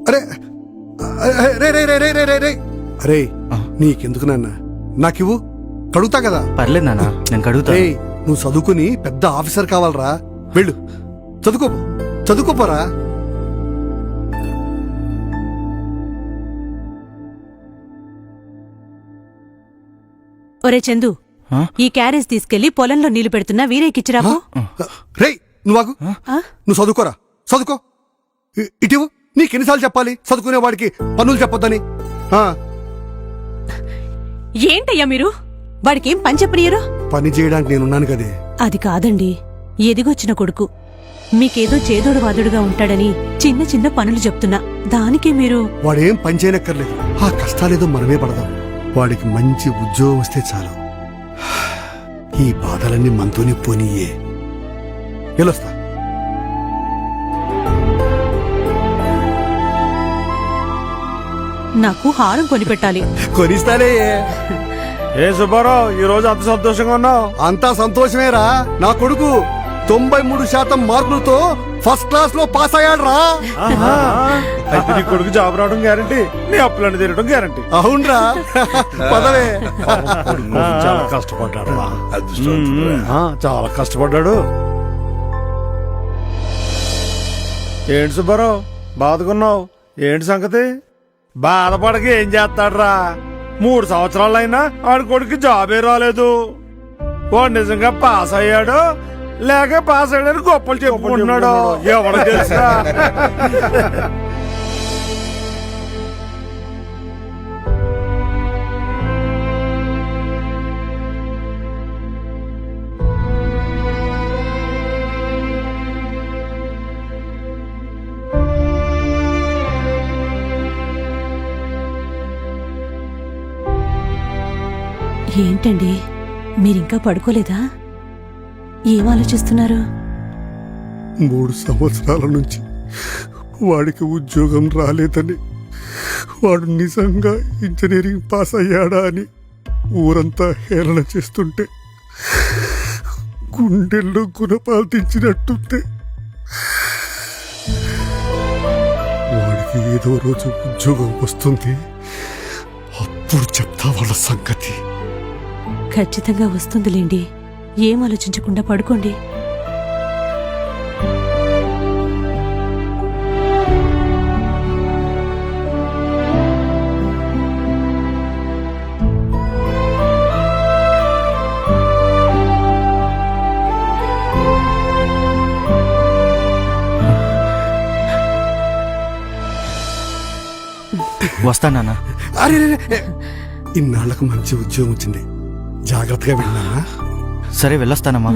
అరే రే రే రే రే రే రే రే అరే నీకెందుకు నాన్న నాకివ్వు, కడుగుతా కదా. పర్లేదు నాన్న, నేను కడుగుతా. నువ్వు చదువుకుని పెద్ద ఆఫీసర్ కావాలరా, వెళ్ళు చదువుకోపోరా. ఒరే చందు, ఈ క్యారేజ్ తీసుకెళ్లి పొలంలో నీళ్లు పెడుతున్నా వీరేకిచ్చిరాకు. రే నువ్వు చదువుకోరా, చదువుకో. ఇటీవు నీకెన్నిసార్లు చెప్పాలి చదువుకునే వాడికి పనులు చెప్పొద్దని. ఏంటయ్యా మీరు వాడికేం పని చెప్పనియరు? పని చేయడానికి నేనున్నాను కదే. అది కాదండి, ఎదిగొచ్చిన కొడుకు మీకేదో చేదోడు వాదుడుగా ఉంటాడని చిన్న చిన్న పనులు చెప్తున్నా, దానికి మీరు... వాడేం పని చేయనక్కర్లేదు, ఆ కష్టాలేదో మనమే పడదాం. వాడికి మంచి ఉద్యోగం వస్తే చాలు. ఈ బాధలన్నీ మనతోనే పోనీయే. వెళ్ళొస్తా. నాకు హారం కొనిపెట్టాలి. కొనిస్తాలే. ఏ సుబ్బారావు, ఈ రోజు అంత సంతోషంగా ఉన్నావు? అంతా సంతోషమేరా. నా కొడుకు 93% మార్కులతో ఫస్ట్ క్లాస్ లో పాస్ అయ్యాడ్రా. అయితే నీ కొడుకు జాబ్ రావడం గ్యారంటీ, నీ అప్పులన్నీ తీరడం గ్యారంటీ. అవునరా, పదవే. చాలా కష్టపడ్డాడు, చాలా కష్టపడ్డాడు. ఏంటి సుబ్బారావు బాధకున్నావు? ఏంటి సంగతి? బాధపడక ఏం చేస్తాడ్రా? 3 సంవత్సరాలైనా ఆడి కొడుకు జాబే రాలేదు. వాడు నిజంగా పాస్ అయ్యాడు లేక పాస్ అయ్యాడని గొప్పలు చెప్పుకుంటున్నాడు, ఎవరికి తెలుసా? ఏంటండి మీరింకా పడుకోలేదా? ఏం ఆలోచిస్తున్నారు? 3 సంవత్సరాల నుంచి వాడికి ఉద్యోగం రాలేదని, వాడు నిజంగా ఇంజనీరింగ్ పాస్ అయ్యాడా అని ఊరంతా హేళన చేస్తుంటే గుండెల్లో గుణపాలు దించినట్టుంటే. వాడికి ఏదో రోజు ఉద్యోగం వస్తుంది, అప్పుడు చెప్తా వాళ్ళ సంగతి. ఖచ్చితంగా వస్తుందిలేండి, ఏం ఆలోచించకుండా పడుకోండి. వస్తానా? అరే ఇన్నాళ్లకు మంచి ఉద్యోగం వచ్చింది, జాగ్రత్తగా వెళ్ళినా. సరే వెళ్ళొస్తానమ్మా.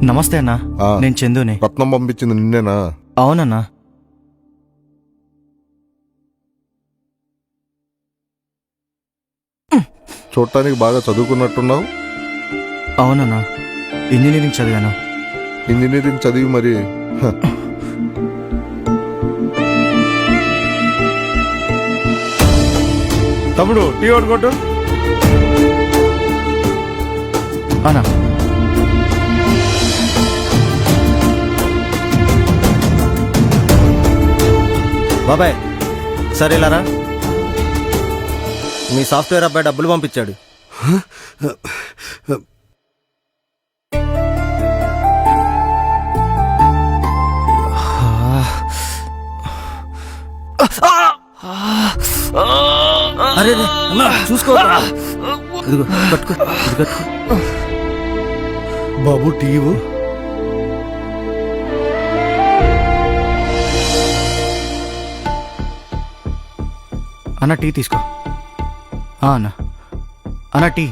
నమస్తే అన్నా, నేను చందుని. రత్నం పంపించింది నిన్నేనా? అవునన్నా. చూడటానికి బాగా చదువుకున్నట్టున్నావు. అవునన్నా, ఇంజనీరింగ్ చదివాను. ఇంజనీరింగ్ చదివి మరి తమ్ముడు టీ ఒకటి కొట్టు. అన్నా బాబాయ్, సరేలారా, మీ సాఫ్ట్వేర్ అబ్బాయి డబ్బులు పంపించాడు. అరే చూసుకో, ఇదిగో కట్టుకో, ఇది కట్టుకో. బాబు టీవు. అన్న టీ తీసుకో. అన్న అన్న టీ.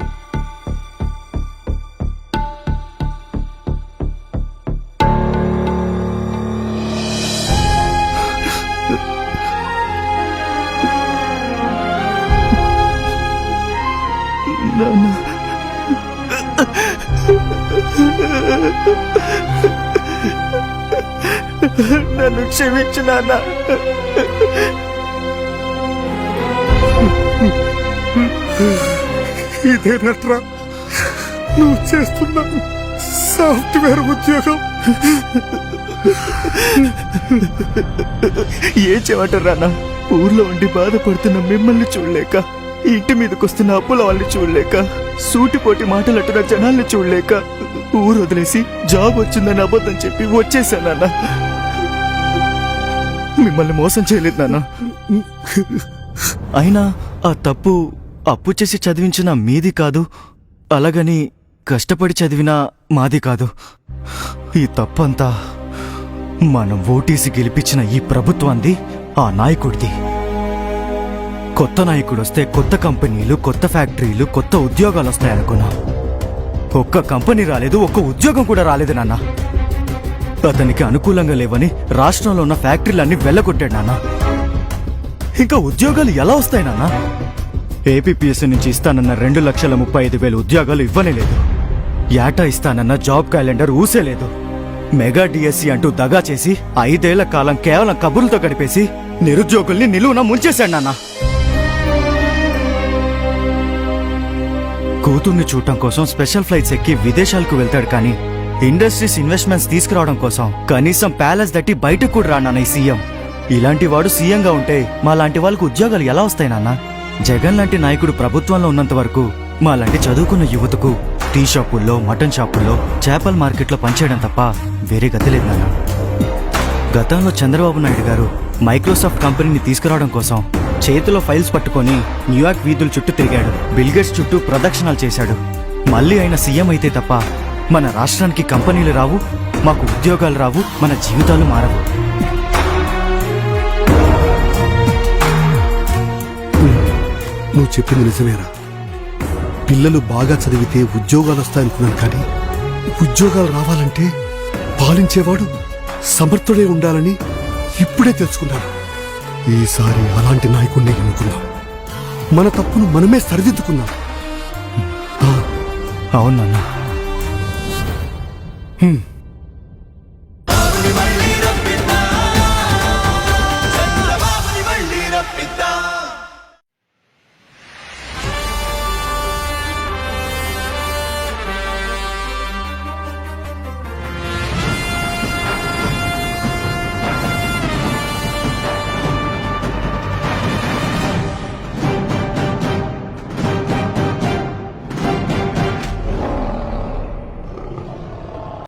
నన్ను క్షమించు నాన్న. ఇదేనట్రా నువ్వు చేస్తున్న సాఫ్ట్వేర్ ఉద్యోగం? ఏం చేయమంటారు అన్న? ఊర్లో ఉండి బాధపడుతున్న మిమ్మల్ని చూడలేక, ఇంటి మీదకి వస్తున్న అప్పుల వాళ్ళని చూడలేక, సూటిపోటి మాటలంటున్న జనాల్ని చూడలేక ఊరు వదిలేసి జాబ్ వచ్చిందని అబద్ధం చెప్పి వచ్చేసానన్న. మిమ్మల్ని మోసం చేయలేదు నాన్న. అయినా ఆ తప్పు అప్పు చేసి చదివించిన మీది కాదు, అలాగని కష్టపడి చదివిన మాది కాదు. ఈ తప్పంతా మనం ఓటేసి గెలిపించిన ఈ ప్రభుత్వాన్ని, ఆ నాయకుడిది. కొత్త నాయకుడు వస్తే కొత్త కంపెనీలు, కొత్త ఫ్యాక్టరీలు, కొత్త ఉద్యోగాలు వస్తాయనుకున్నా. ఒక్క కంపెనీ రాలేదు, ఒక్క ఉద్యోగం కూడా రాలేదు నాన్న. అతనికి అనుకూలంగా లేవని రాష్ట్రంలో ఉన్న ఫ్యాక్టరీలన్నీ వెళ్ళగొట్టాడు నాన్న. ఇంకా ఉద్యోగాలు ఎలా వస్తాయి నాన్న? ఏపీపీఎస్ నుంచి ఇస్తానన్న 2,35,000 ఉద్యోగాలు ఇవ్వనే లేదు. ఏటా ఇస్తానన్న జాబ్ క్యాలెండర్ ఊసేలేదు. మెగా డిఎస్సి అంటూ దగా చేసి 5 ఏళ్ల కాలం కేవలం కబుర్లతో గడిపేసి నిరుద్యోగుల్ని నిలువున ముంచేశాడు నాన్న. కూతుర్ని చూడటం కోసం స్పెషల్ ఫ్లైట్స్ ఎక్కి విదేశాలకు వెళ్తాడు, కానీ ఇండస్ట్రీస్ ఇన్వెస్ట్మెంట్స్ తీసుకురావడం కోసం కనీసం ప్యాలెస్ దట్టి బయటకు కూడా రానా ఈ సీఎం. ఇలాంటి వాడు సీఎంగా ఉంటే మా లాంటి వాళ్ళకు ఉద్యోగాలు ఎలా వస్తాయి నాన్న? జగన్ లాంటి నాయకుడు ప్రభుత్వంలో ఉన్నంత వరకు మా లాంటి చదువుకున్న యువతకు టీ షాపుల్లో, మటన్ షాపుల్లో, చేపల మార్కెట్లో పనిచేయడం తప్ప వేరే గతి లేదు నాన్న. గతంలో చంద్రబాబు నాయుడు గారు మైక్రోసాఫ్ట్ కంపెనీని తీసుకురావడం కోసం చేతిలో ఫైల్స్ పట్టుకొని న్యూయార్క్ వీధుల చుట్టూ తిరిగాడు. బిల్గేట్స్ చుట్టూ ప్రదక్షిణాలు చేశాడు. మళ్ళీ ఆయన సీఎం అయితే తప్ప మన రాష్ట్రానికి కంపెనీలు రావు, మాకు ఉద్యోగాలు రావు, మన జీవితాలు మారవు. నువ్వు చెప్పింది నిజమేరా. పిల్లలు బాగా చదివితే ఉద్యోగాలు వస్తాయనుకున్నాను, కానీ ఉద్యోగాలు రావాలంటే పాలించేవాడు సమర్థుడే ఉండాలని ఇప్పుడే తెలుసుకున్నాను. ఈసారి అలాంటి నాయకుడిని ఎన్నుకుందాం. మన తప్పును మనమే సరిదిద్దుకుందాం. అవును నాన్న.